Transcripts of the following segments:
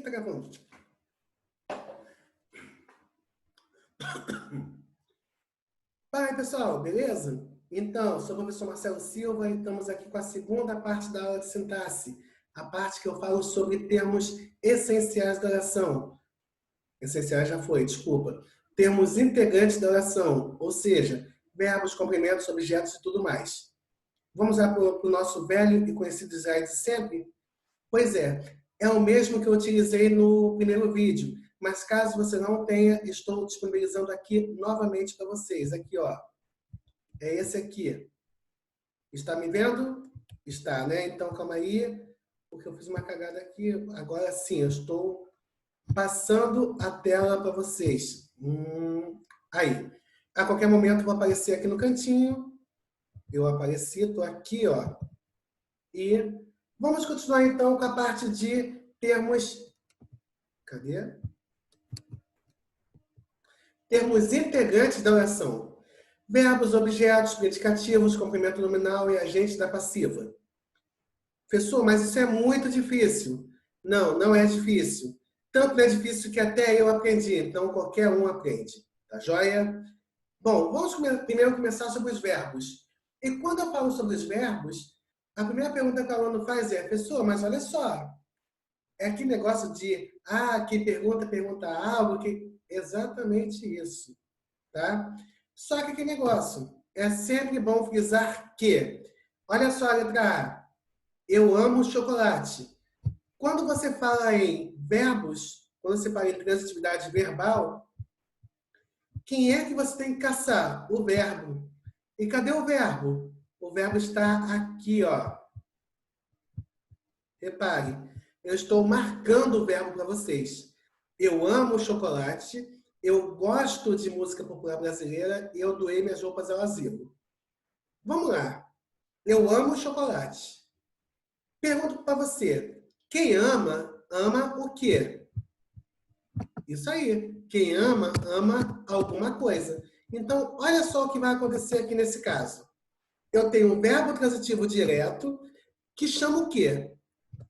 tá gravando. Fala aí, pessoal, beleza? Então, sou o professor Marcelo Silva e estamos aqui com a segunda parte da aula de sintaxe, a parte que eu falo sobre termos essenciais da oração. Essenciais já foi, desculpa. Termos integrantes da oração, ou seja, verbos, complementos, objetos e tudo mais. Vamos lá para o nosso velho e conhecido slide de sempre? Pois é o mesmo que eu utilizei no primeiro vídeo, mas caso você não tenha, estou disponibilizando aqui novamente para vocês. Aqui, ó. É esse aqui. Está me vendo? Está, né? Então, calma aí, porque eu fiz uma cagada aqui. Agora sim, eu estou passando a tela para vocês. Aí. A qualquer momento, eu vou aparecer aqui no cantinho. Eu apareci, estou aqui, ó. E vamos continuar, então, com a parte de termos... Cadê? Termos integrantes da oração. Verbos, objetos, predicativos, complemento nominal e agente da passiva. Professor, mas isso é muito difícil. Não, não é difícil. Tanto não é difícil que até eu aprendi, então qualquer um aprende. Tá joia? Bom, vamos primeiro começar sobre os verbos. E quando eu falo sobre os verbos, a primeira pergunta que o aluno faz é: professor, mas olha só, é aquele negócio de, que pergunta algo, que... Exatamente isso, tá? Só que aquele negócio, é sempre bom frisar que, olha só a letra A, eu amo chocolate. Quando você fala em verbos, quando você fala em transitividade verbal, quem é que você tem que caçar? O verbo. E cadê o verbo? O verbo está aqui, ó. Repare, eu estou marcando o verbo para vocês. Eu amo chocolate, eu gosto de música popular brasileira e eu doei minhas roupas ao asilo. Vamos lá. Eu amo chocolate. Pergunto para você. Quem ama, ama o quê? Isso aí. Quem ama, ama alguma coisa. Então, olha só o que vai acontecer aqui nesse caso. Eu tenho um verbo transitivo direto que chama o quê?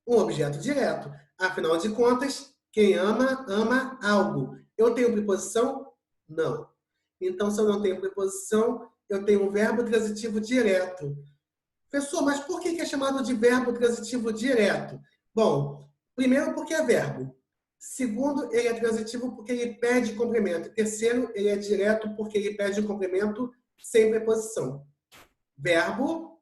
Um objeto direto. Afinal de contas, quem ama, ama algo. Eu tenho preposição? Não. Então, se eu não tenho preposição, eu tenho um verbo transitivo direto. Professor, mas por que é chamado de verbo transitivo direto? Bom, primeiro porque é verbo. Segundo, ele é transitivo porque ele pede complemento. Terceiro, ele é direto porque ele pede complemento sem preposição. Verbo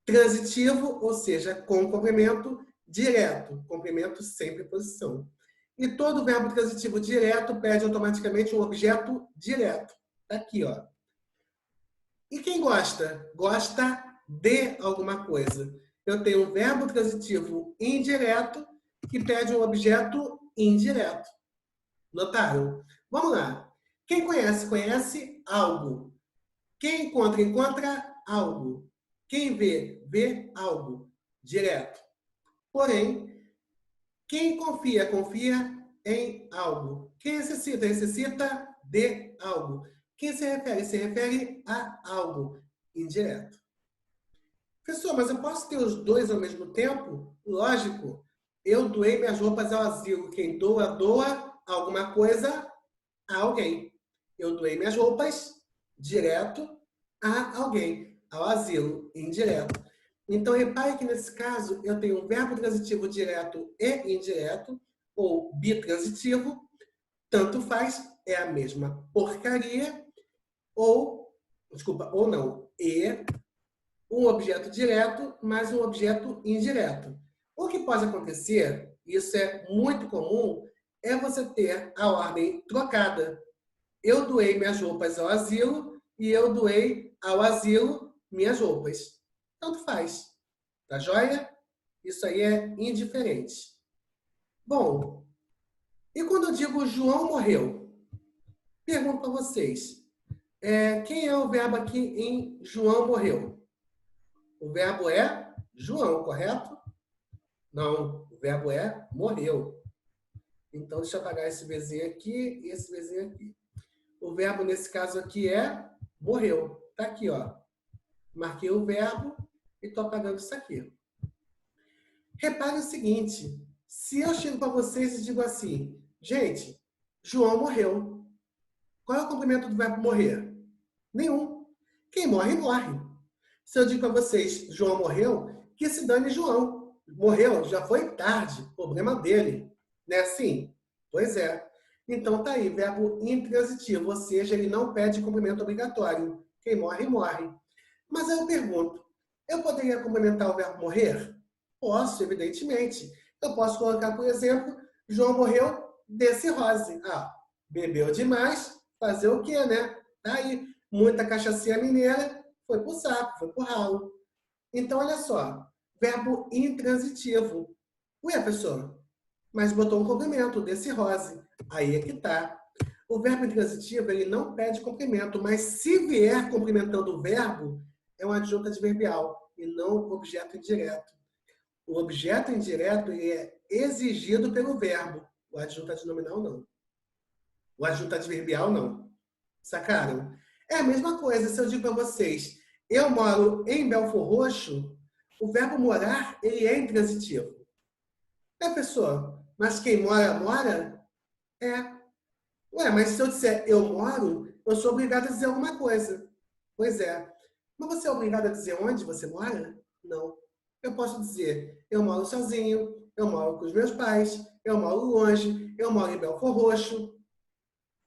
transitivo, ou seja, com complemento direto. Complemento sem preposição. E todo verbo transitivo direto pede automaticamente um objeto direto. Está aqui, ó. E quem gosta? Gosta de alguma coisa. Eu tenho um verbo transitivo indireto que pede um objeto indireto. Notaram? Vamos lá. Quem conhece, conhece algo. Quem encontra, encontra algo. Quem vê, vê algo. Direto. Porém, quem confia, confia em algo. Quem necessita, necessita de algo. Quem se refere a algo. Indireto. Professor, mas eu posso ter os dois ao mesmo tempo? Lógico. Eu doei minhas roupas ao asilo. Quem doa, doa alguma coisa a alguém. Eu doei minhas roupas direto a alguém, ao asilo, indireto. Então, repare que nesse caso eu tenho um verbo transitivo direto e indireto, ou bitransitivo, tanto faz, é a mesma porcaria, ou não, e um objeto direto mais um objeto indireto. O que pode acontecer, isso é muito comum, é você ter a ordem trocada. Eu doei minhas roupas ao asilo e eu doei ao asilo minhas roupas. Tanto faz. Tá joia? Isso aí é indiferente. Bom, e quando eu digo João morreu? Pergunto para vocês. Quem é o verbo aqui em João morreu? O verbo é João, correto? Não, o verbo é morreu. Então, deixa eu apagar esse Vzinho aqui e esse Vzinho aqui. O verbo, nesse caso aqui, é morreu. Tá aqui, ó. Marquei o verbo e estou apagando isso aqui. Repare o seguinte. Se eu chego para vocês e digo assim, gente, João morreu. Qual é o complemento do verbo morrer? Nenhum. Quem morre, morre. Se eu digo para vocês, João morreu, que se dane João. Morreu, já foi tarde, problema dele. Não é assim? Pois é. Então tá aí, verbo intransitivo, ou seja, ele não pede complemento obrigatório. Quem morre, morre. Mas aí eu pergunto, eu poderia complementar o verbo morrer? Posso, evidentemente. Eu posso colocar, por exemplo, João morreu de cirrose. Ah, bebeu demais, fazer o quê, né? Tá aí, muita cachaçinha mineira, foi pro saco, foi pro ralo. Então, olha só, verbo intransitivo. Ué, professor, mas botou um complemento, de cirrose. Aí é que tá. O verbo intransitivo, ele não pede complemento, mas se vier complementando o verbo, é um adjunto adverbial e não objeto indireto. O objeto indireto é exigido pelo verbo. O adjunto adnominal, não. O adjunto adverbial, não. Sacaram? É a mesma coisa se eu digo para vocês, eu moro em Belford Roxo, o verbo morar, ele é intransitivo. É, pessoa, mas quem mora, mora? É. Ué, mas se eu disser eu moro, eu sou obrigado a dizer alguma coisa. Pois é. Mas você é obrigado a dizer onde você mora? Não. Eu posso dizer, eu moro sozinho, eu moro com os meus pais, eu moro longe, eu moro em Belford Roxo.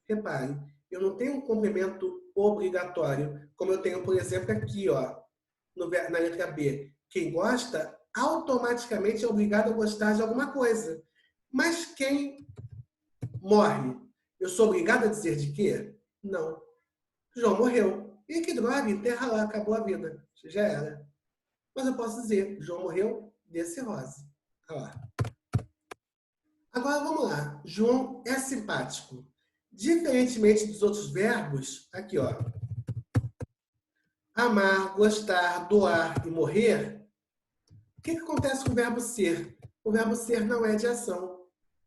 Repare, eu não tenho um complemento obrigatório, como eu tenho, por exemplo, aqui, ó, na letra B. Quem gosta, automaticamente é obrigado a gostar de alguma coisa. Mas quem morre, eu sou obrigado a dizer de quê? Não. João morreu. E que droga, enterra lá, acabou a vida. Já era. Mas eu posso dizer, João morreu de cirrose. Olha lá. Agora vamos lá. João é simpático. Diferentemente dos outros verbos, aqui ó, amar, gostar, doar e morrer, o que acontece com o verbo ser? O verbo ser não é de ação.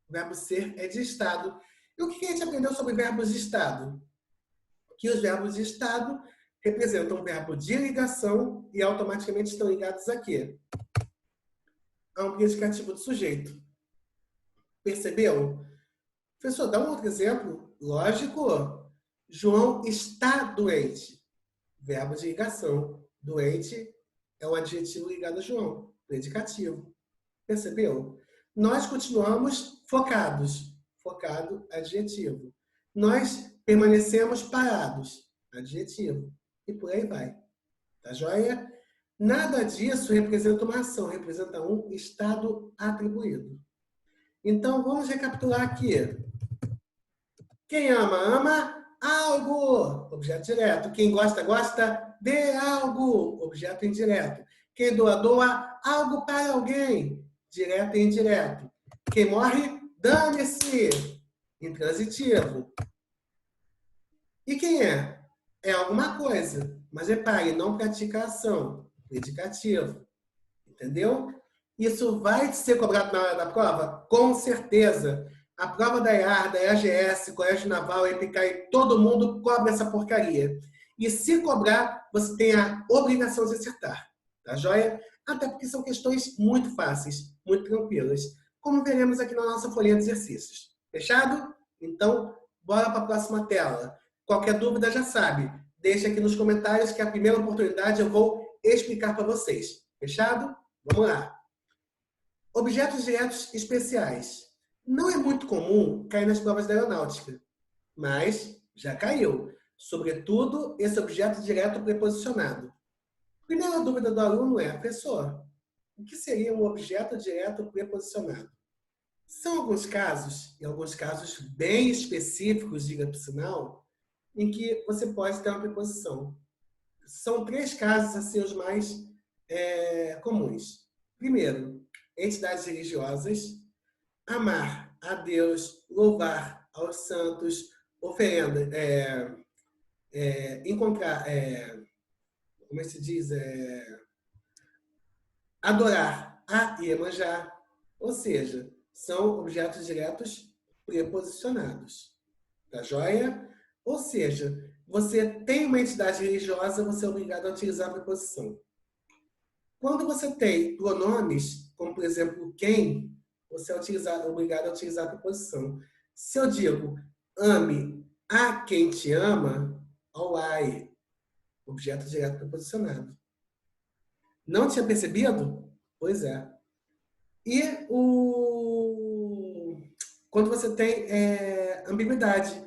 O verbo ser é de estado. E o que a gente aprendeu sobre verbos de estado? Que os verbos de estado representam um verbo de ligação e automaticamente estão ligados a quê? A um predicativo do sujeito. Percebeu? Professor, dá um outro exemplo. Lógico. João está doente. Verbo de ligação. Doente é um adjetivo ligado a João. Predicativo. Percebeu? Nós continuamos focados. Focado, adjetivo. Nós permanecemos parados. Adjetivo. E por aí vai. Tá joia? Nada disso representa uma ação, representa um estado atribuído. Então, vamos recapitular aqui. Quem ama, ama algo. Objeto direto. Quem gosta, gosta de algo. Objeto indireto. Quem doa, doa algo para alguém. Direto e indireto. Quem morre, dane-se. Intransitivo. E quem é? É alguma coisa. Mas repare, não pratica a ação. Predicativo. Entendeu? Isso vai ser cobrado na hora da prova? Com certeza. A prova da EAR, da EAGS, Colégio Naval, EPICAI, todo mundo cobra essa porcaria. E se cobrar, você tem a obrigação de acertar. Tá joia? Até porque são questões muito fáceis, muito tranquilas. Como veremos aqui na nossa folhinha de exercícios. Fechado? Então, bora para a próxima tela. Qualquer dúvida já sabe. Deixa aqui nos comentários que a primeira oportunidade eu vou explicar para vocês. Fechado? Vamos lá. Objetos diretos especiais. Não é muito comum cair nas provas da aeronáutica, mas já caiu. Sobretudo, esse objeto direto preposicionado. Primeira dúvida do aluno é, professor, o que seria um objeto direto preposicionado? São alguns casos, e alguns casos bem específicos, diga por sinal, em que você pode ter uma preposição. São 3 casos assim, os mais comuns. Primeiro, entidades religiosas, amar a Deus, louvar aos santos, oferenda, encontrar, como é que se diz? Adorar a Iemanjá. Ou seja, são objetos diretos preposicionados. Tá joia? Ou seja, você tem uma entidade religiosa, você é obrigado a utilizar a preposição. Quando você tem pronomes, como por exemplo quem, você é obrigado a utilizar a preposição. Se eu digo ame a quem te ama, olai, objeto direto preposicionado. Não tinha percebido? Pois é. E quando você tem ambiguidade.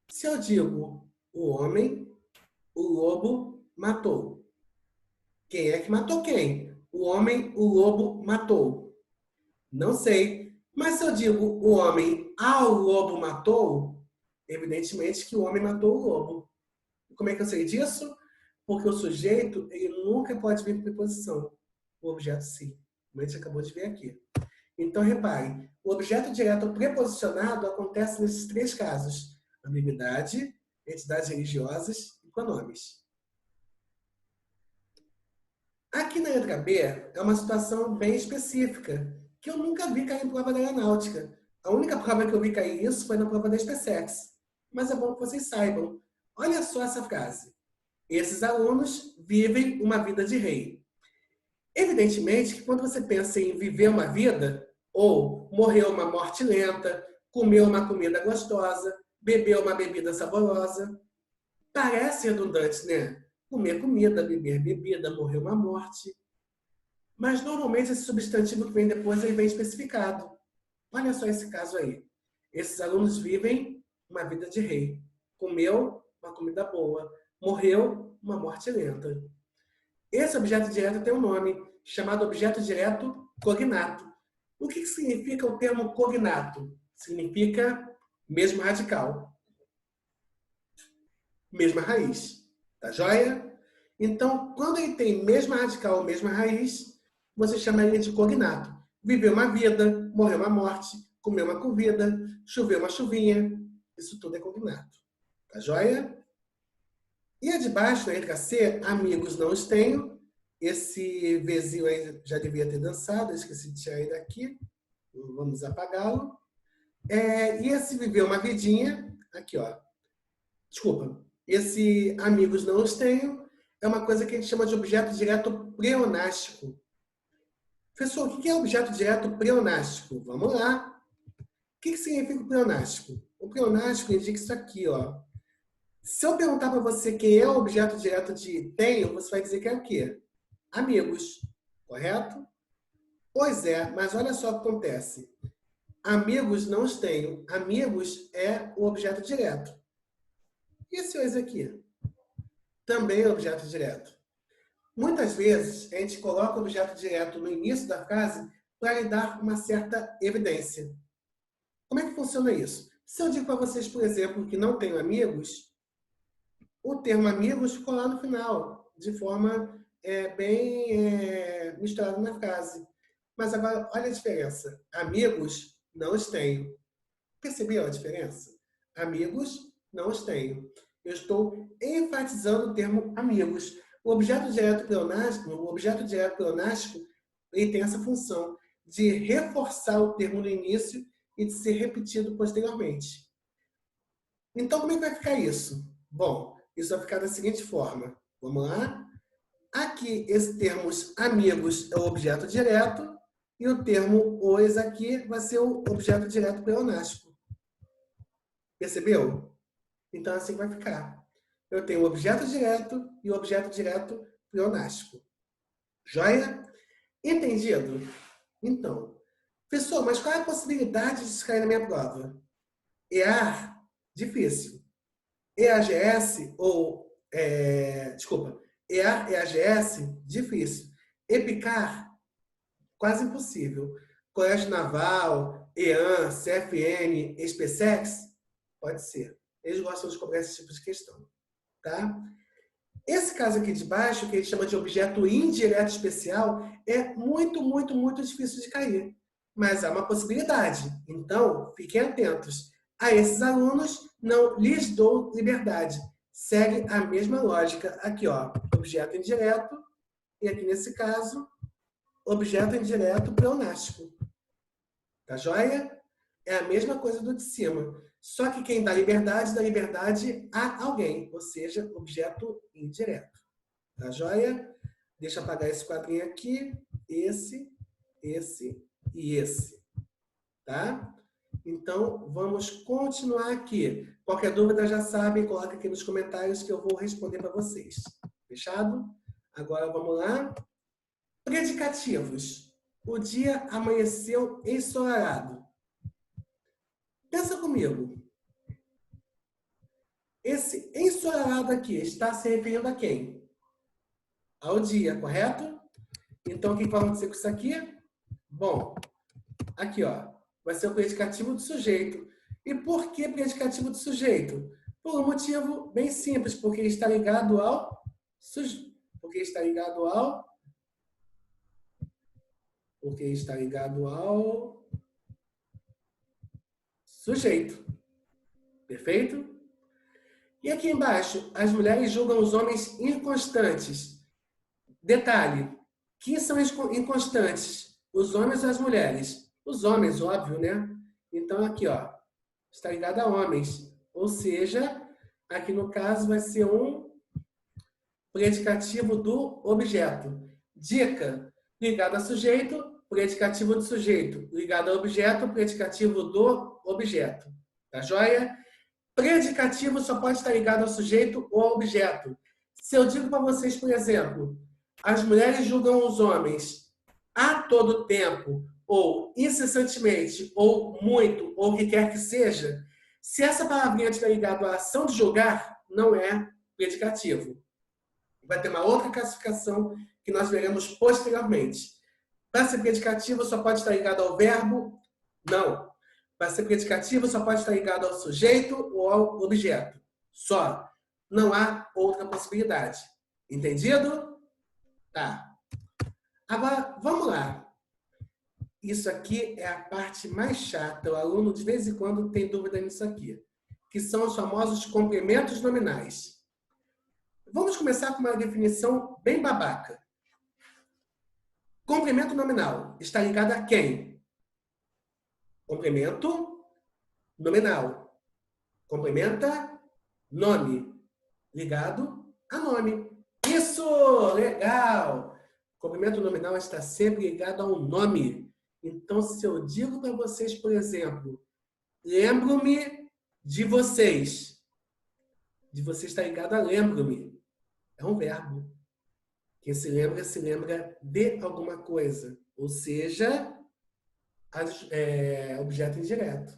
Se eu digo o homem, o lobo matou. Quem é que matou quem? O homem, o lobo matou. Não sei. Mas se eu digo o homem ao lobo matou, evidentemente que o homem matou o lobo. Como é que eu sei disso? Porque o sujeito, ele nunca pode vir com preposição. O objeto sim. Como a gente acabou de ver aqui. Então, repare, o objeto direto preposicionado acontece nesses três casos. Ambiguidade, entidades religiosas e pronomes. Aqui na letra B é uma situação bem específica, que eu nunca vi cair em prova da aeronáutica. A única prova que eu vi cair isso foi na prova da SpaceX. Mas é bom que vocês saibam. Olha só essa frase. Esses alunos vivem uma vida de rei. Evidentemente que quando você pensa em viver uma vida, ou morrer uma morte lenta, comer uma comida gostosa, beber uma bebida saborosa, parece redundante, né? Comer comida, beber bebida, morrer uma morte. Mas normalmente esse substantivo que vem depois ele vem especificado. Olha só esse caso aí. Esses alunos vivem uma vida de rei. Comeu uma comida boa, morreu uma morte lenta. Esse objeto direto tem um nome, chamado objeto direto cognato. O que significa o termo cognato? Significa mesmo radical, mesma raiz. Tá joia? Então, quando ele tem mesma radical ou mesma raiz, você chama ele de cognato. Viveu uma vida, morreu uma morte, comeu uma comida, choveu uma chuvinha. Isso tudo é cognato. Tá joia? E a de baixo, na letra C, amigos não os tenho. Esse Vzinho aí já devia ter dançado, eu esqueci de tirar ele daqui. Vamos apagá-lo. E esse viveu uma vidinha, aqui ó. Desculpa. Esse amigos não os tenho é uma coisa que a gente chama de objeto direto pleonástico. Professor, o que é objeto direto pleonástico? Vamos lá. O que significa o pleonástico? O pleonástico indica isso aqui, ó. Se eu perguntar para você quem é o objeto direto de tenho, você vai dizer que é o quê? Amigos, correto? Pois é, mas olha só o que acontece. Amigos não os tenho. Amigos é o objeto direto. E esse coisa aqui? Também é objeto direto. Muitas vezes, a gente coloca o objeto direto no início da frase para lhe dar uma certa evidência. Como é que funciona isso? Se eu digo para vocês, por exemplo, que não tenho amigos, o termo amigos ficou lá no final, de forma bem misturada na frase. Mas agora, olha a diferença. Amigos, não os tenho. Percebeu a diferença? Amigos, não os tenho. Eu estou enfatizando o termo amigos. O objeto direto pleonástico, ele tem essa função de reforçar o termo no início e de ser repetido posteriormente. Então, como é que vai ficar isso? Bom, isso vai ficar da seguinte forma. Vamos lá? Aqui, esse termo amigos é o objeto direto e o termo os aqui vai ser o objeto direto pleonástico. Percebeu? Então, assim vai ficar. Eu tenho o objeto direto e o objeto direto pleonástico. Joia? Entendido? Então, professor, mas qual é a possibilidade de isso cair na minha prova? EAR, difícil. EAGS ou... desculpa. EAR, EAGS, difícil. EPICAR, quase impossível. Colégio Naval, EAN, CFN, SpaceX, pode ser. Eles gostam de cobrar esse tipo de questão. Tá? Esse caso aqui de baixo, que ele chama de objeto indireto especial, é muito, muito, muito difícil de cair. Mas há uma possibilidade. Então, fiquem atentos. A esses alunos, não lhes dou liberdade. Segue a mesma lógica. Aqui, ó, objeto indireto. E aqui, nesse caso, objeto indireto pleonástico. Tá joia? É a mesma coisa do de cima. Só que quem dá liberdade a alguém, ou seja, objeto indireto. Tá joia? Deixa eu apagar esse quadrinho aqui, esse e esse. tá? Então, vamos continuar aqui. Qualquer dúvida, já sabem, coloca aqui nos comentários que eu vou responder para vocês. Fechado? Agora, vamos lá. Predicativos. O dia amanheceu ensolarado. Pensa comigo. Esse ensolarado aqui está se referindo a quem? Ao dia, correto? Então, o que vai acontecer com isso aqui? Bom, aqui, ó, vai ser o predicativo do sujeito. E por que predicativo do sujeito? Por um motivo bem simples, porque está ligado ao sujeito. Porque está ligado ao sujeito. Perfeito? E aqui embaixo, as mulheres julgam os homens inconstantes. Detalhe, quem são inconstantes? Os homens ou as mulheres? Os homens, óbvio, né? Então, aqui, ó, está ligado a homens. Ou seja, aqui no caso vai ser um predicativo do objeto. Dica, ligado a sujeito, predicativo do sujeito. Ligado ao objeto, predicativo do objeto. Tá joia? Predicativo só pode estar ligado ao sujeito ou ao objeto. Se eu digo para vocês, por exemplo, as mulheres julgam os homens a todo tempo, ou incessantemente, ou muito, ou o que quer que seja, se essa palavrinha estiver ligada à ação de julgar, não é predicativo. Vai ter uma outra classificação que nós veremos posteriormente. Para ser predicativo, só pode estar ligado ao verbo? Não. Para ser predicativo, só pode estar ligado ao sujeito ou ao objeto. Só. Não há outra possibilidade. Entendido? Tá. Agora, vamos lá. Isso aqui é a parte mais chata. O aluno, de vez em quando, tem dúvida nisso aqui. Que são os famosos complementos nominais. Vamos começar com uma definição bem babaca. Complemento nominal está ligado a quem? Complemento nominal. Complementa nome. Ligado a nome. Isso! Legal! Complemento nominal está sempre ligado a um nome. Então, se eu digo para vocês, por exemplo, lembro-me de vocês. De você está ligado a lembro-me. É um verbo. Quem se lembra de alguma coisa. Ou seja, objeto indireto.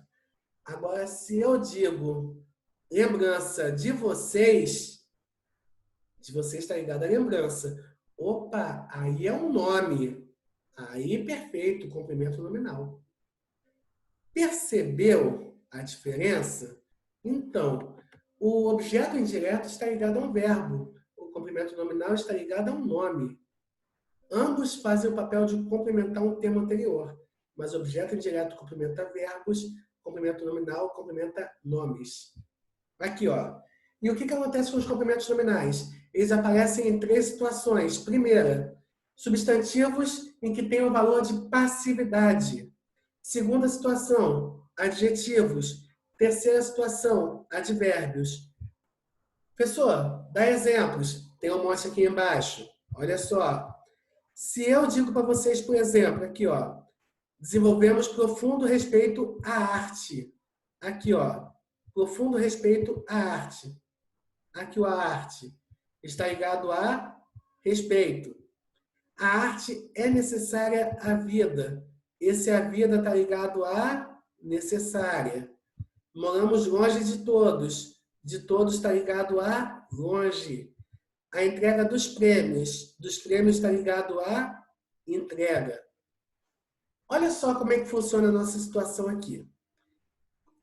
Agora, se eu digo lembrança de vocês está ligado à lembrança. Opa, aí é um nome. Aí, perfeito, complemento nominal. Percebeu a diferença? Então, o objeto indireto está ligado a um verbo. O complemento nominal está ligado a um nome. Ambos fazem o papel de complementar um termo anterior, mas objeto indireto complementa verbos, complemento nominal complementa nomes. Aqui, ó. E o que acontece com os complementos nominais? Eles aparecem em 3 situações. Primeira, substantivos em que tem o valor de passividade. Segunda situação, adjetivos. Terceira situação, advérbios. Professor, dá exemplos. Tem um monte aqui embaixo. Olha só. Se eu digo para vocês, por exemplo, aqui, ó, desenvolvemos profundo respeito à arte. Aqui, ó, profundo respeito à arte. Aqui, a arte está ligado a respeito. A arte é necessária à vida. Esse a vida está ligado a necessária. Moramos longe de todos. De todos está ligado a longe. A entrega dos prêmios está ligado à entrega. Olha só como é que funciona a nossa situação aqui.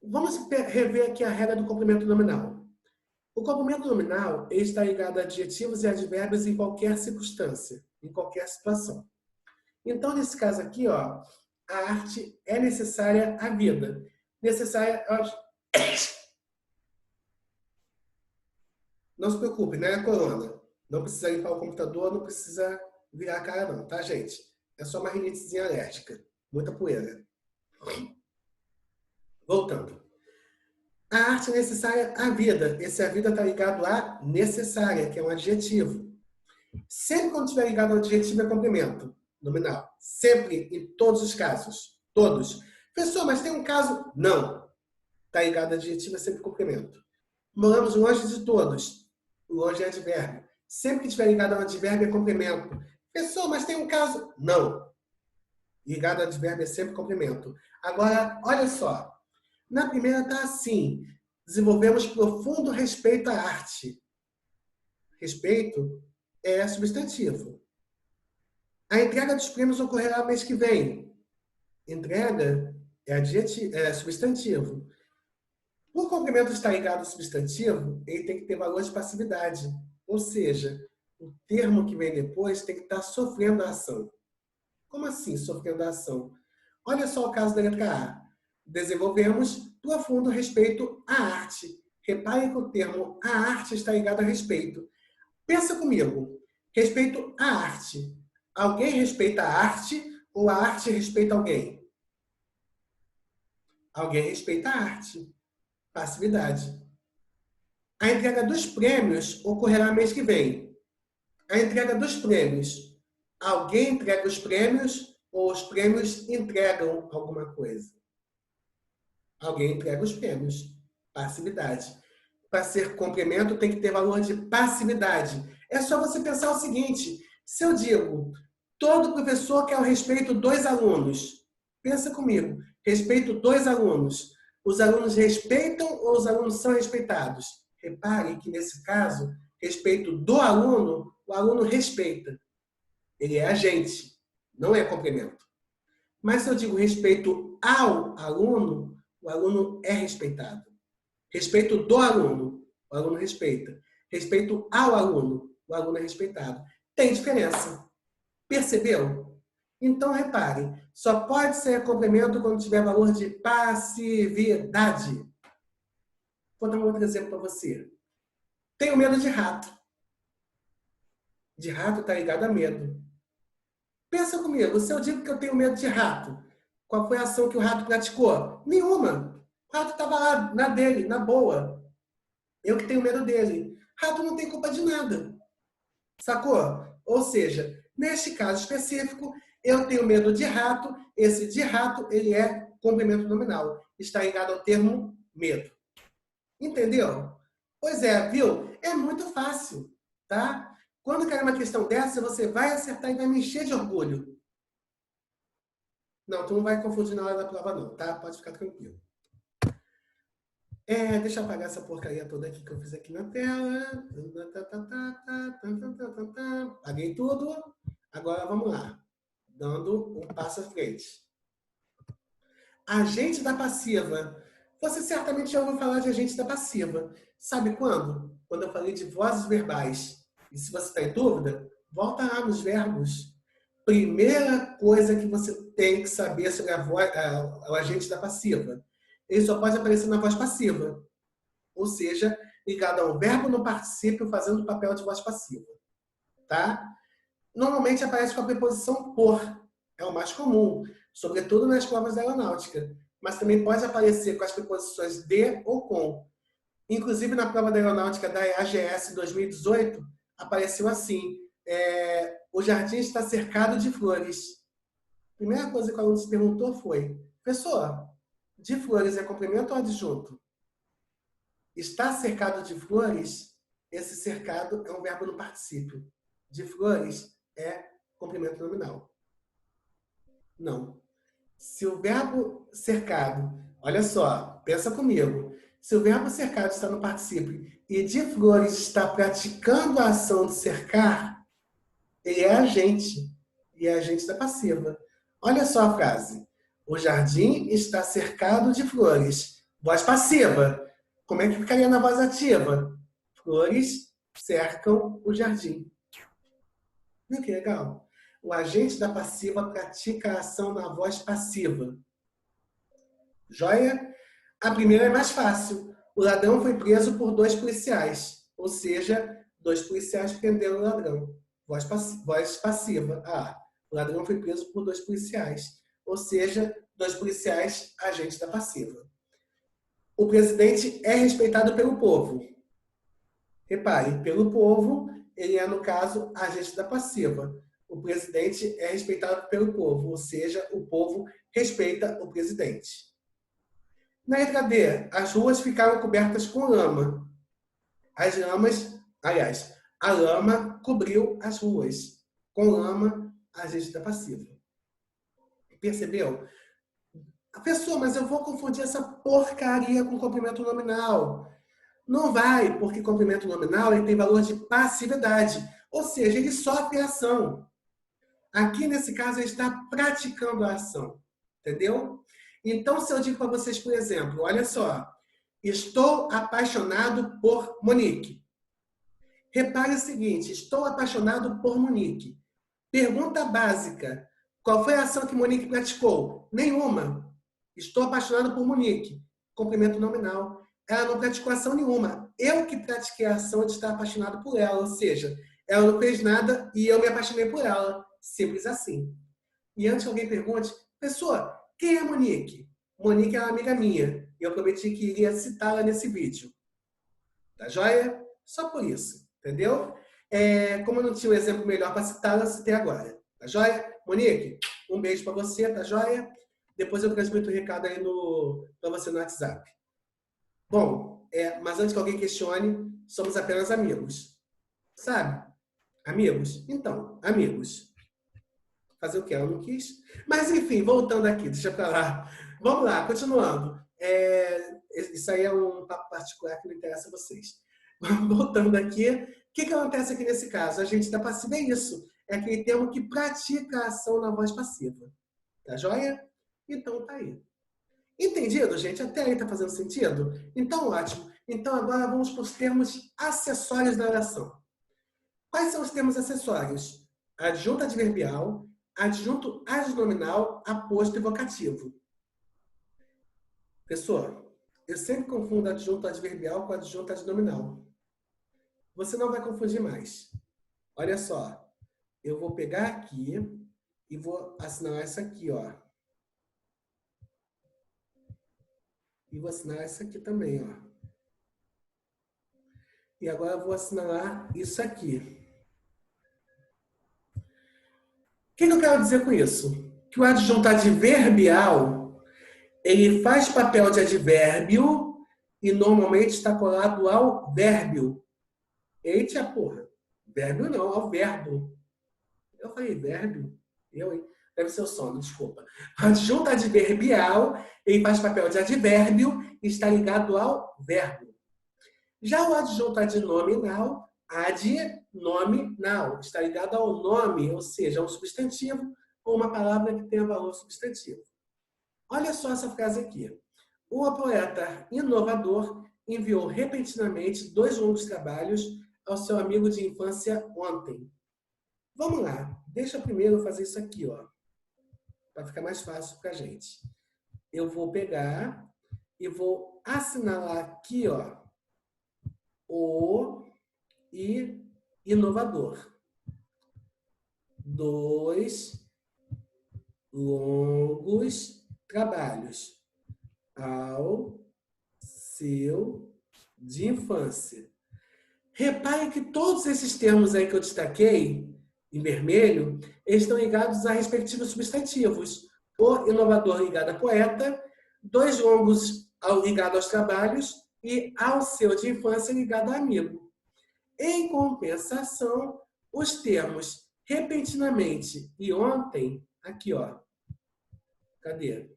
Vamos rever aqui a regra do complemento nominal. O complemento nominal está ligado a adjetivos e advérbios em qualquer circunstância, em qualquer situação. Então, nesse caso aqui, ó, a arte é necessária à vida. Necessária... Não se preocupe, não é a corona. Não precisa limpar o computador, não precisa virar a cara não, tá, gente? É só uma rinitezinha alérgica. Muita poeira. Voltando. A arte é necessária à vida. Esse a vida está ligado a necessária, que é um adjetivo. Sempre quando estiver ligado ao adjetivo é complemento nominal. Sempre, em todos os casos. Todos. Professor, mas tem um caso... Não. Está ligado a adjetivo, é sempre complemento. Moramos longe de todos. Longe é advérbio. Sempre que estiver ligado a um advérbio é complemento. Professor, mas tem um caso... Não. Ligado a advérbio é sempre complemento. Agora, olha só. Na primeira está assim. Desenvolvemos profundo respeito à arte. Respeito é substantivo. A entrega dos prêmios ocorrerá mês que vem. Entrega é substantivo. O complemento estar ligado ao substantivo, ele tem que ter valor de passividade. Ou seja, o termo que vem depois tem que estar sofrendo a ação. Como assim sofrendo a ação? Olha só o caso da letra A. Desenvolvemos profundo respeito à arte. Repare que o termo a arte está ligado a respeito. Pensa comigo. Respeito à arte. Alguém respeita a arte ou a arte respeita alguém? Alguém respeita a arte. Passividade. A entrega dos prêmios ocorrerá mês que vem. A entrega dos prêmios. Alguém entrega os prêmios ou os prêmios entregam alguma coisa? Alguém entrega os prêmios. Passividade. Para ser complemento tem que ter valor de passividade. É só você pensar o seguinte. Se eu digo, todo professor quer o respeito dos alunos. Pensa comigo. Respeito dos alunos. Os alunos respeitam ou os alunos são respeitados? Repare que, nesse caso, respeito do aluno, o aluno respeita. Ele é agente, não é complemento. Mas se eu digo respeito ao aluno, o aluno é respeitado. Respeito do aluno, o aluno respeita. Respeito ao aluno, o aluno é respeitado. Tem diferença. Percebeu? Então, repare, só pode ser complemento quando tiver valor de passividade. Vou dar um outro exemplo para você. Tenho medo de rato. De rato está ligado a medo. Pensa comigo, se eu digo que eu tenho medo de rato, qual foi a ação que o rato praticou? Nenhuma. O rato estava lá, na dele, na boa. Eu que tenho medo dele. Rato não tem culpa de nada. Sacou? Ou seja, neste caso específico, eu tenho medo de rato. Esse de rato, ele é complemento nominal. Está ligado ao termo medo. Entendeu? Pois é, viu? É muito fácil, tá? Quando cair uma questão dessa, você vai acertar e vai me encher de orgulho. Não, tu não vai confundir na hora da prova não, tá? Pode ficar tranquilo. Deixa eu apagar essa porcaria toda aqui que eu fiz aqui na tela. Apaguei tudo. Agora vamos lá. Dando um passo à frente. Agente da passiva. Você certamente já ouviu falar de agente da passiva. Sabe quando? Quando eu falei de vozes verbais. E se você está em dúvida, volta lá nos verbos. Primeira coisa que você tem que saber sobre o agente da passiva. Ele só pode aparecer na voz passiva. Ou seja, ligado a um verbo no particípio fazendo o papel de voz passiva. Tá? Normalmente aparece com a preposição por. É o mais comum, sobretudo nas provas da aeronáutica. Mas também pode aparecer com as preposições de ou com. Inclusive, na prova da aeronáutica da EAGS 2018, apareceu assim, o jardim está cercado de flores. A primeira coisa que o aluno se perguntou foi, professor, de flores é complemento ou adjunto? Está cercado de flores, esse cercado é um verbo no particípio. De flores é complemento nominal. Não. Se o verbo cercado, olha só, pensa comigo. Se o verbo cercado está no particípio e de flores está praticando a ação de cercar, ele é agente. E é agente da passiva. Olha só a frase. O jardim está cercado de flores. Voz passiva. Como é que ficaria na voz ativa? Flores cercam o jardim. Viu que legal? O agente da passiva pratica a ação na voz passiva. Joia? A primeira é mais fácil. O ladrão foi preso por 2 policiais. Ou seja, 2 policiais prenderam o ladrão. Voz passiva. O ladrão foi preso por 2 policiais. Ou seja, 2 policiais, agente da passiva. O presidente é respeitado pelo povo. Repare, pelo povo, ele é, no caso, agente da passiva. O presidente é respeitado pelo povo, ou seja, o povo respeita o presidente. Na letra D, as ruas ficaram cobertas com lama. As lamas, aliás, a lama cobriu as ruas. Com lama, a gente está passiva. Percebeu? Pessoa, mas eu vou confundir essa porcaria com complemento nominal. Não vai, porque complemento nominal ele tem valor de passividade. Ou seja, ele sofre a ação. Aqui, nesse caso, ele está praticando a ação. Entendeu? Então, se eu digo para vocês, por exemplo, olha só. Estou apaixonado por Monique. Repare o seguinte, estou apaixonado por Monique. Pergunta básica. Qual foi a ação que Monique praticou? Nenhuma. Estou apaixonado por Monique. Complemento nominal. Ela não praticou ação nenhuma. Eu que pratiquei a ação de estar apaixonado por ela. Ou seja, ela não fez nada e eu me apaixonei por ela. Simples assim. E antes que alguém pergunte, pessoa, quem é Monique? Monique é uma amiga minha. E eu prometi que iria citá-la nesse vídeo. Tá joia? Só por isso. Entendeu? Como eu não tinha um exemplo melhor para citá-la, citei agora. Tá joia? Monique, um beijo para você, tá joia? Depois eu transmito o recado aí para você no WhatsApp. Bom, mas antes que alguém questione, somos apenas amigos. Sabe? Amigos? Então, amigos. Fazer o quê? Ela não quis. Mas, enfim, voltando aqui, deixa pra lá. Vamos lá, continuando. Isso aí é um papo particular que não interessa a vocês. Voltando aqui, o que acontece aqui nesse caso? A gente da passiva é isso. É aquele termo que pratica a ação na voz passiva. Tá joia? Então, tá aí. Entendido, gente? Até aí tá fazendo sentido? Então, ótimo. Então, agora vamos para os termos acessórios da oração. Quais são os termos acessórios? Adjunto adverbial, adjunto adnominal, aposto e vocativo. Pessoal, eu sempre confundo adjunto adverbial com adjunto adnominal. Você não vai confundir mais. Olha só, eu vou pegar aqui e vou assinalar essa aqui, ó. E vou assinalar essa aqui também, ó. E agora eu vou assinalar isso aqui. O que eu quero dizer com isso? Que o adjunto adverbial, ele faz papel de advérbio e normalmente está colado ao vérbio. Eita, porra. Vérbio não, ao verbo. Eu falei vérbio? Hein? Deve ser o sono, desculpa. Adjunto adverbial, ele faz papel de advérbio e está ligado ao verbo. Já o adjunto adnominal, adnominal, está ligado ao nome, ou seja, a um substantivo ou uma palavra que tenha valor substantivo. Olha só essa frase aqui. O poeta inovador enviou repentinamente 2 longos trabalhos ao seu amigo de infância ontem. Vamos lá. Deixa eu primeiro fazer isso aqui, ó, para ficar mais fácil para a gente. Eu vou pegar e vou assinalar aqui, ó, o inovador. 2 longos trabalhos ao seu de infância. Repare que todos esses termos aí que eu destaquei, em vermelho, estão ligados a respectivos substantivos. O inovador ligado a poeta, 2 longos ligado aos trabalhos e ao seu de infância ligado a amigo. Em compensação, os termos repentinamente e ontem, aqui ó, cadê?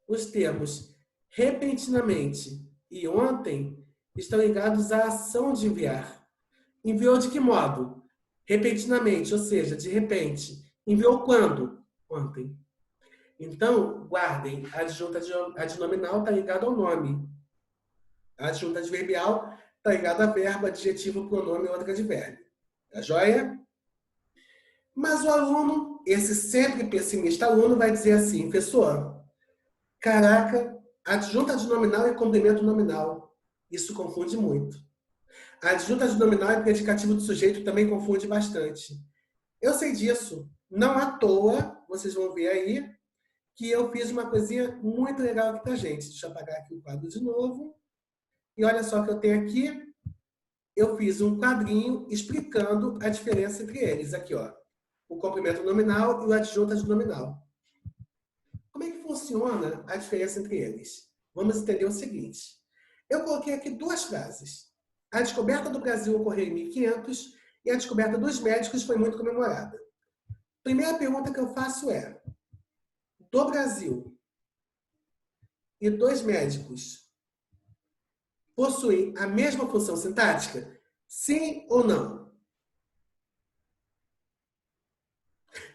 Os termos repentinamente e ontem estão ligados à ação de enviar. Enviou de que modo? Repentinamente, ou seja, de repente. Enviou quando? Ontem. Então, guardem, a adjunta adnominal está ligada ao nome. A adjunta adverbial está ligada a verbo, adjetivo, pronome ou outro advérbio. Tá joia? Mas o aluno, esse sempre pessimista aluno, vai dizer assim, professor, caraca, adjunta adnominal e complemento nominal. Isso confunde muito. A adjunta adnominal e predicativo do sujeito também confunde bastante. Eu sei disso. Não à toa, vocês vão ver aí, que eu fiz uma coisinha muito legal aqui pra gente. Deixa eu apagar aqui o quadro de novo. E olha só o que eu tenho aqui. Eu fiz um quadrinho explicando a diferença entre eles. Aqui, ó. o complemento nominal e o adjunto adnominal. Como é que funciona a diferença entre eles? Vamos entender o seguinte. Eu coloquei aqui duas frases. A descoberta do Brasil ocorreu em 1500 e a descoberta dos médicos foi muito comemorada. Primeira pergunta que eu faço é: do Brasil e dos médicos possuem a mesma função sintática? Sim ou não?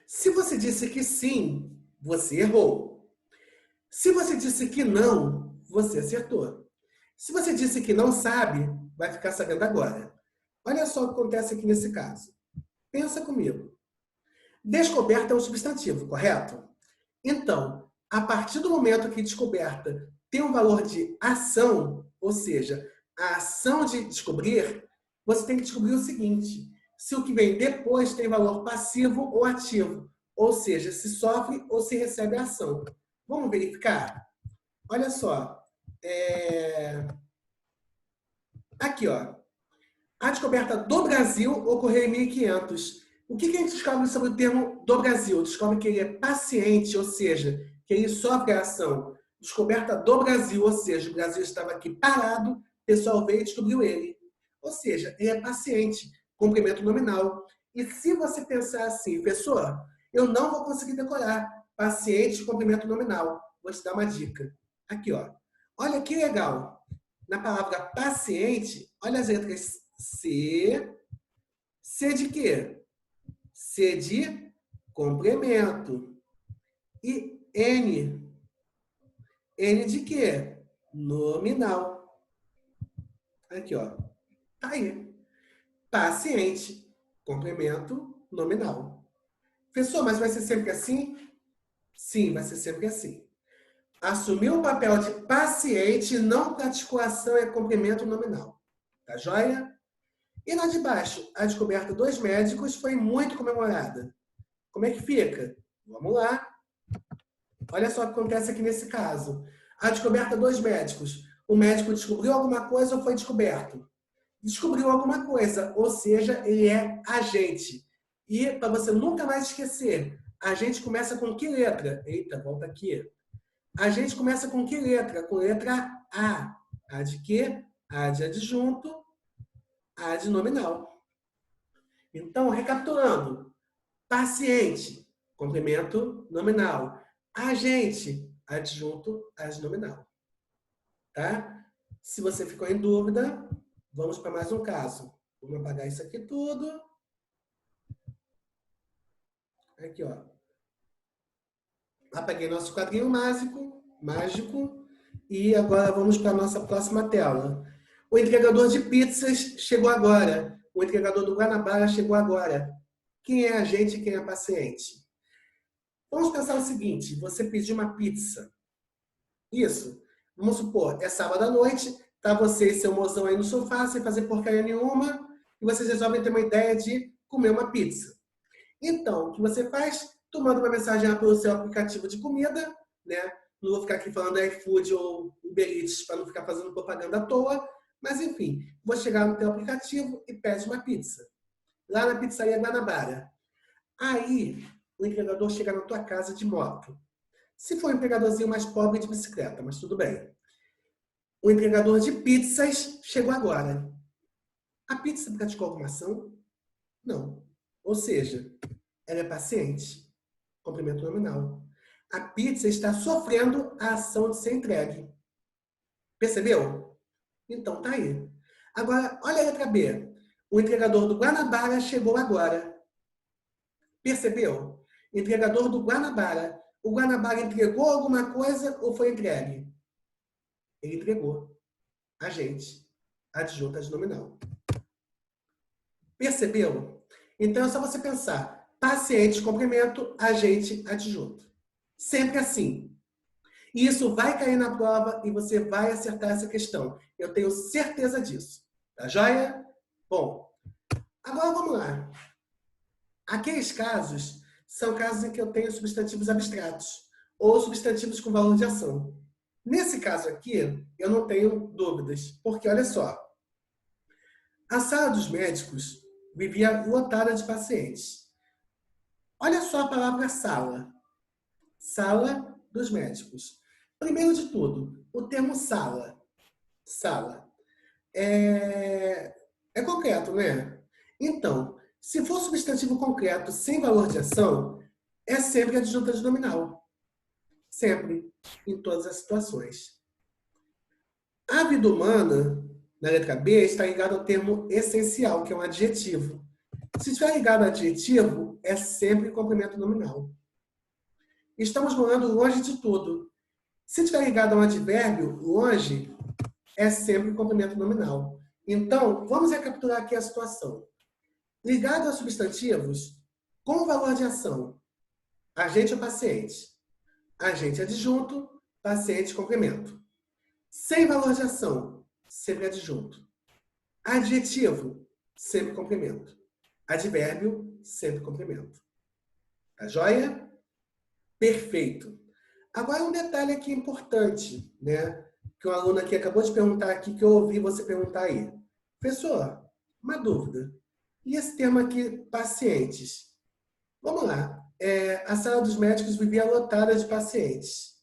Se você disse que sim, você errou. Se você disse que não, você acertou. Se você disse que não sabe, vai ficar sabendo agora. Olha só o que acontece aqui nesse caso. Pensa comigo. Descoberta é um substantivo, correto? Então, a partir do momento que descoberta tem um valor de ação, ou seja, a ação de descobrir, você tem que descobrir o seguinte: se o que vem depois tem valor passivo ou ativo, ou seja, se sofre ou se recebe a ação. Vamos verificar? Olha só. Aqui, ó. A descoberta do Brasil ocorreu em 1500. O que a gente descobre sobre o termo do Brasil? Descobre que ele é paciente, ou seja, que ele sofre a ação. Descoberta do Brasil, ou seja, o Brasil estava aqui parado, o pessoal veio e descobriu ele. Ou seja, ele é paciente, complemento nominal. E se você pensar assim, pessoa, eu não vou conseguir decorar paciente, complemento nominal. Vou te dar uma dica. Aqui, ó. Olha que legal. Na palavra paciente, olha as letras C. C de quê? C de complemento. E N. N de quê? Nominal. Aqui, ó. Tá aí. Paciente. Complemento nominal. Professor, mas vai ser sempre assim? Sim, vai ser sempre assim. Assumiu o papel de paciente, não praticou ação, é complemento nominal. Tá joia? E lá de baixo, a descoberta dos médicos foi muito comemorada. Como é que fica? Vamos lá. Olha só o que acontece aqui nesse caso. A descoberta dos médicos. O médico descobriu alguma coisa ou foi descoberto? Descobriu alguma coisa, ou seja, ele é agente. E, para você nunca mais esquecer, a gente começa com que letra? Eita, volta aqui. A gente começa com que letra? Com letra A. A de quê? A de adjunto, A de nominal. Então, recapitulando. Paciente, complemento nominal. Agente, adjunto, adnominal. Tá? Se você ficou em dúvida, vamos para mais um caso. Vamos apagar isso aqui tudo. Aqui, ó. Apaguei nosso quadrinho mágico. E agora vamos para a nossa próxima tela. O entregador de pizzas chegou agora. O entregador do Guanabara chegou agora. Quem é agente e quem é paciente? Vamos pensar o seguinte, você pediu uma pizza. Isso. Vamos supor, é sábado à noite, tá você e seu mozão aí no sofá, sem fazer porcaria nenhuma, e vocês resolvem ter uma ideia de comer uma pizza. Então, o que você faz? Tu manda uma mensagem lá pelo seu aplicativo de comida, né? Não vou ficar aqui falando iFood ou Uber Eats para não ficar fazendo propaganda à toa, mas enfim, vou chegar no teu aplicativo e pede uma pizza. Lá na pizzaria Guanabara. Aí, o entregador chega na tua casa de moto. Se for um entregadorzinho mais pobre de bicicleta, mas tudo bem. O entregador de pizzas chegou agora. A pizza praticou alguma ação? Não. Ou seja, ela é paciente. Complemento nominal. A pizza está sofrendo a ação de ser entregue. Percebeu? Então tá aí. Agora, olha a letra B. O entregador do Guanabara chegou agora. Percebeu? Entregador do Guanabara. O Guanabara entregou alguma coisa ou foi entregue? Ele entregou. Agente. Adjunto adnominal. Percebeu? Então é só você pensar. Paciente, complemento, agente, adjunto. Sempre assim. E isso vai cair na prova e você vai acertar essa questão. Eu tenho certeza disso. Tá joia? Bom, agora vamos lá. Aqueles casos são casos em que eu tenho substantivos abstratos ou substantivos com valor de ação. Nesse caso aqui, eu não tenho dúvidas, porque olha só. A sala dos médicos vivia lotada de pacientes. Olha só a palavra sala. Sala dos médicos. Primeiro de tudo, o termo sala. Sala. É concreto, né? Então, se for substantivo concreto sem valor de ação, é sempre adjunta de nominal. Sempre. Em todas as situações. A vida humana, na letra B, está ligada ao termo essencial, que é um adjetivo. Se estiver ligado ao adjetivo, é sempre complemento nominal. Estamos morando longe de tudo. Se estiver ligado a um advérbio, longe, é sempre complemento nominal. Então, vamos recapitular aqui a situação. Ligado a substantivos, com valor de ação, agente ou paciente. Agente adjunto, paciente complemento. Sem valor de ação, sempre adjunto. Adjetivo, sempre complemento. Advérbio, sempre complemento. Tá joia? Perfeito. Agora um detalhe aqui importante, né? Que um aluno aqui acabou de perguntar aqui, que eu ouvi você perguntar aí. Professor, uma dúvida. E esse termo aqui, pacientes? Vamos lá. A sala dos médicos vivia lotada de pacientes.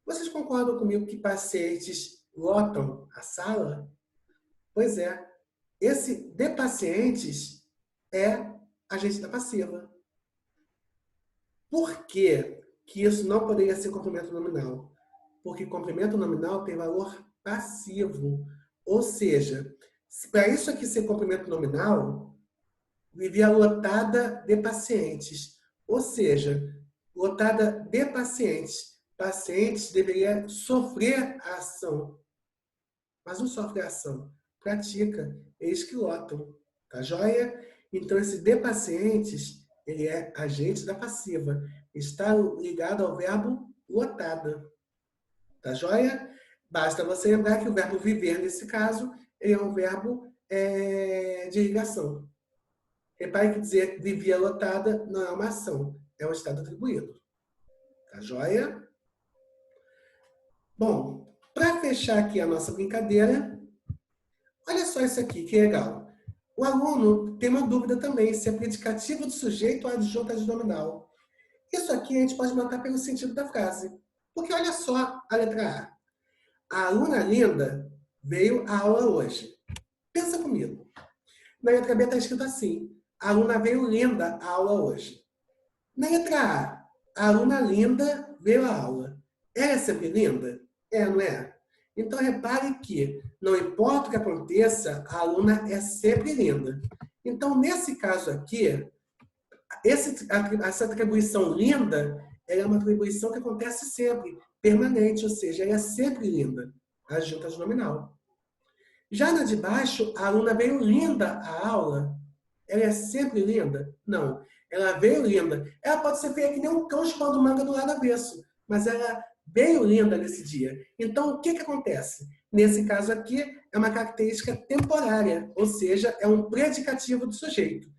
Vocês concordam comigo que pacientes lotam a sala? Pois é. Esse de pacientes é agente da passiva. Por que isso não poderia ser complemento nominal? Porque complemento nominal tem valor passivo. Ou seja, para isso aqui ser complemento nominal, vivia lotada de pacientes. Ou seja, lotada de pacientes. Pacientes deveriam sofrer a ação. Mas não sofre a ação. Pratica. Eles que lotam. Tá joia? Então, esse de pacientes, ele é agente da passiva. Está ligado ao verbo lotada. Tá joia? Basta você lembrar que o verbo viver, nesse caso, ele é um verbo de ligação. Repare que dizer vivia lotada não é uma ação, é um estado atribuído. Tá joia? Bom, para fechar aqui a nossa brincadeira, olha só isso aqui, que legal. O aluno tem uma dúvida também, se é predicativo do sujeito ou adjunto adnominal. Isso aqui a gente pode matar pelo sentido da frase. Porque olha só a letra A. A aluna Linda veio à aula hoje. Pensa comigo. Na letra B está escrito assim. A aluna veio linda à aula hoje. Na letra A aluna Linda veio à aula. Ela é sempre linda? Não é? Então, repare que, não importa o que aconteça, a aluna é sempre linda. Então, nesse caso aqui, essa atribuição linda é uma atribuição que acontece sempre, permanente, ou seja, ela é sempre linda, adjunta de nominal. Já na de baixo, a aluna veio linda à aula. Ela é sempre linda? Não. Ela veio linda. Ela pode ser feia que nem um cão chupando manga do lado avesso, mas ela veio linda nesse dia. Então, o que acontece? Nesse caso aqui, é uma característica temporária, ou seja, é um predicativo do sujeito.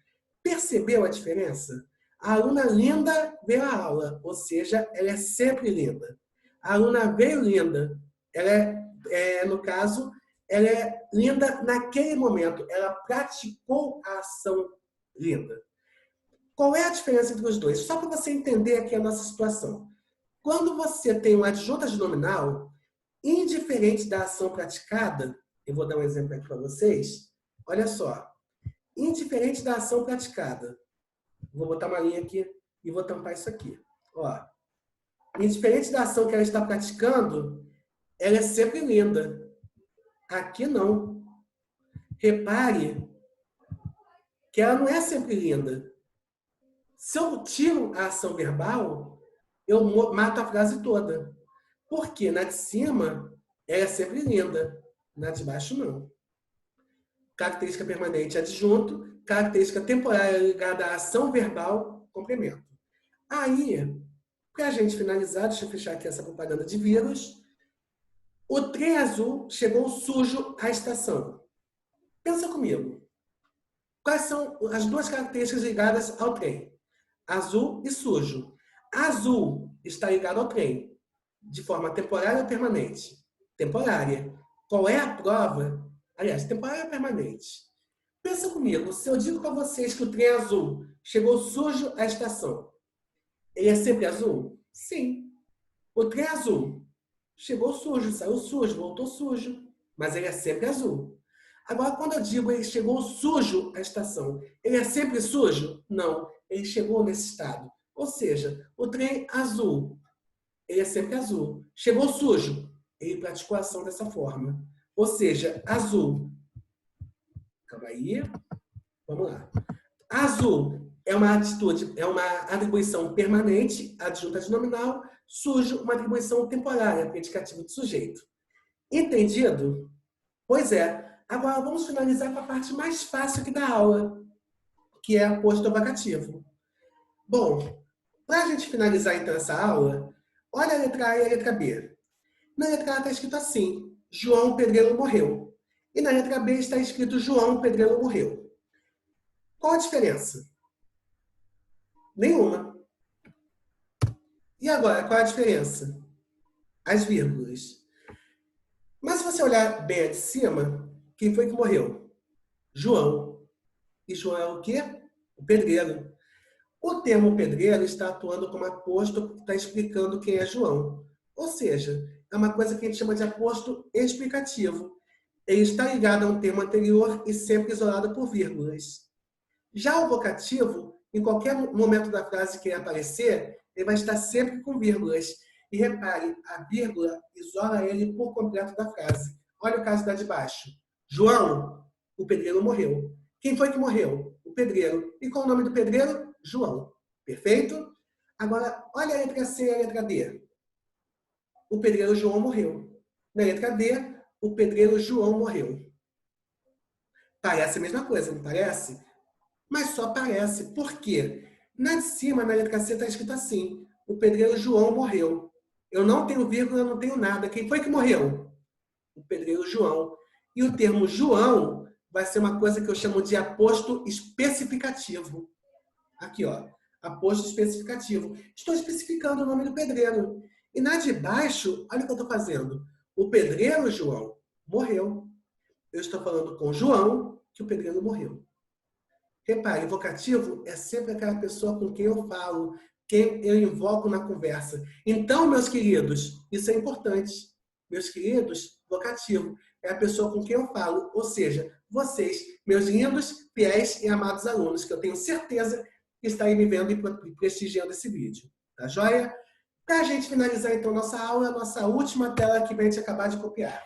Percebeu a diferença? A aluna linda veio à aula, ou seja, ela é sempre linda. A aluna veio linda, ela no caso, ela é linda naquele momento, ela praticou a ação linda. Qual é a diferença entre os dois? Só para você entender aqui a nossa situação. Quando você tem um adjunto adnominal, indiferente da ação praticada, eu vou dar um exemplo aqui para vocês, olha só, indiferente da ação praticada, vou botar uma linha aqui e vou tampar isso aqui. Ó, indiferente da ação que ela está praticando, ela é sempre linda. Aqui não. Repare que ela não é sempre linda. Se eu tiro a ação verbal, eu mato a frase toda. Porque na de cima, ela é sempre linda. Na de baixo, não. Característica permanente, adjunto. Característica temporária ligada à ação verbal, complemento. Aí, para a gente finalizar, deixa eu fechar aqui essa propaganda de vírus. O trem azul chegou sujo à estação. Pensa comigo. Quais são as duas características ligadas ao trem? Azul e sujo. Azul está ligado ao trem, de forma temporária ou permanente? Temporária. Qual é a prova? Aliás, temporária ou permanente? Pensa comigo, se eu digo para vocês que o trem azul chegou sujo à estação. Ele é sempre azul? Sim. O trem é azul. Chegou sujo, saiu sujo, voltou sujo. Mas ele é sempre azul. Agora, quando eu digo ele chegou sujo à estação, ele é sempre sujo? Não. Ele chegou nesse estado. Ou seja, o trem azul, ele é sempre azul. Chegou sujo, ele praticou a ação dessa forma. Ou seja, azul. Calma aí. Vamos lá. Azul é uma atitude, é uma atribuição permanente, adjunta de nominal. Sujo, uma atribuição temporária, predicativo de sujeito. Entendido? Pois é. Agora vamos finalizar com a parte mais fácil aqui da aula, que é aposto vacativo. Bom, para a gente finalizar então essa aula, olha a letra A e a letra B. Na letra A está escrito assim, João Pedreiro morreu. E na letra B está escrito João Pedreiro morreu. Qual a diferença? Nenhuma. E agora, qual a diferença? As vírgulas. Mas se você olhar bem de cima, quem foi que morreu? João. E João é o quê? O pedreiro. O termo pedreiro está atuando como aposto porque está explicando quem é João. Ou seja, é uma coisa que a gente chama de aposto explicativo. Ele está ligado a um termo anterior e sempre isolado por vírgulas. Já o vocativo, em qualquer momento da frase que ele aparecer, ele vai estar sempre com vírgulas. E repare, a vírgula isola ele por completo da frase. Olha o caso da de baixo. João, o pedreiro morreu. Quem foi que morreu? O pedreiro. E qual o nome do pedreiro? João. Perfeito? Agora, olha a letra C e a letra D. O pedreiro João morreu. Na letra D, o pedreiro João morreu. Parece a mesma coisa, não parece? Mas só parece. Por quê? Na de cima, na letra C, está escrito assim. O pedreiro João morreu. Eu não tenho vírgula, eu não tenho nada. Quem foi que morreu? O pedreiro João. E o termo João vai ser uma coisa que eu chamo de aposto especificativo. Aqui, ó. Aposto especificativo. Estou especificando o nome do pedreiro. E na de baixo, olha o que eu estou fazendo. O pedreiro João morreu. Eu estou falando com João que o pedreiro morreu. Repare, vocativo é sempre aquela pessoa com quem eu falo, quem eu invoco na conversa. Então, meus queridos, isso é importante. Meus queridos, vocativo é a pessoa com quem eu falo, ou seja, vocês, meus lindos, fiéis e amados alunos, que eu tenho certeza que estão aí me vendo e prestigiando esse vídeo. Tá joia? Para a gente finalizar, então, nossa aula, nossa última tela que a gente acabar de copiar.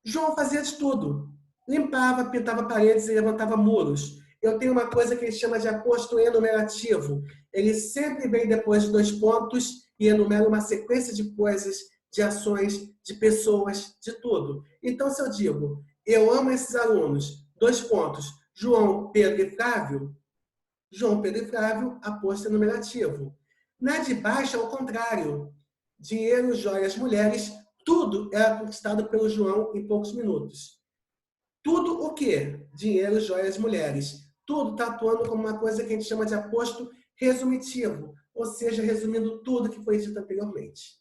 João fazia de tudo. Limpava, pintava paredes e levantava muros. Eu tenho uma coisa que ele chama de aposto enumerativo. Ele sempre vem depois de 2 pontos e enumera uma sequência de coisas, de ações, de pessoas, de tudo. Então, se eu digo, eu amo esses alunos, 2 pontos, João, Pedro e Flávio, João, Pedro e Flávio, aposto enumerativo. Na de baixo, ao contrário. Dinheiro, joias, mulheres, tudo era conquistado pelo João em poucos minutos. Tudo o quê? Dinheiro, joias, mulheres. Tudo está atuando como uma coisa que a gente chama de aposto resumitivo, ou seja, resumindo tudo que foi dito anteriormente.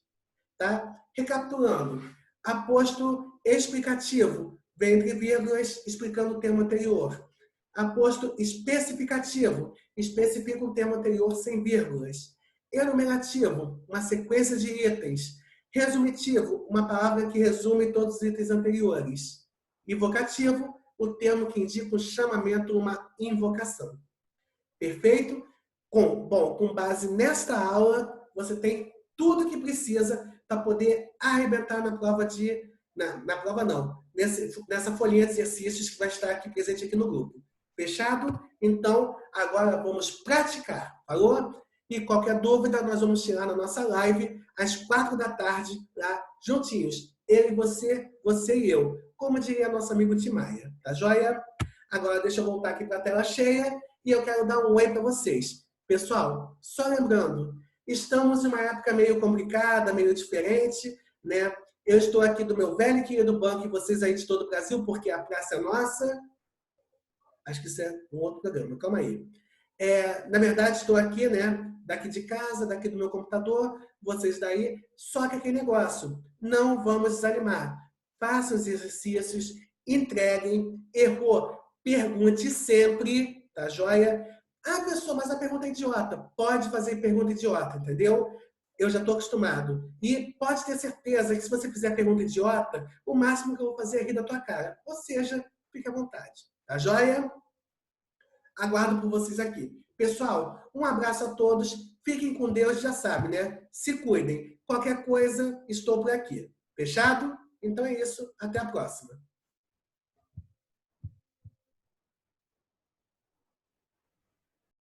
Tá? Recapitulando, aposto explicativo, vem entre vírgulas explicando o termo anterior. Aposto especificativo, especifica o termo anterior sem vírgulas. Enumerativo, uma sequência de itens. Resumitivo, uma palavra que resume todos os itens anteriores. E vocativo, o termo que indica um chamamento, uma invocação. Perfeito? Com base nesta aula, você tem tudo que precisa para poder arrebentar na prova de... Na prova não, nessa folhinha de exercícios que vai estar aqui presente aqui no grupo. Fechado? Então, agora vamos praticar. Falou? E qualquer dúvida, nós vamos tirar na nossa live às 4 da tarde, lá, juntinhos. Eu e você, você e eu. Como diria nosso amigo Timaya. Tá joia? Agora deixa eu voltar aqui para a tela cheia e eu quero dar um oi para vocês. Pessoal, só lembrando, estamos em uma época meio complicada, meio diferente, né? Eu estou aqui do meu velho e querido banco e vocês aí de todo o Brasil, porque a praça é nossa. Acho que isso é um outro programa, calma aí. Na verdade, estou aqui, né? Daqui de casa, daqui do meu computador, vocês daí. Só que aquele negócio, não vamos desanimar. Façam os exercícios, entreguem, errou, pergunte sempre, tá joia? Ah, pessoa, mas a pergunta é idiota. Pode fazer pergunta idiota, entendeu? Eu já estou acostumado. E pode ter certeza que se você fizer pergunta idiota, o máximo que eu vou fazer é rir da tua cara. Ou seja, fique à vontade. Tá joia? Aguardo por vocês aqui. Pessoal, um abraço a todos. Fiquem com Deus, já sabe, né? Se cuidem. Qualquer coisa, estou por aqui. Fechado? Então é isso. Até a próxima.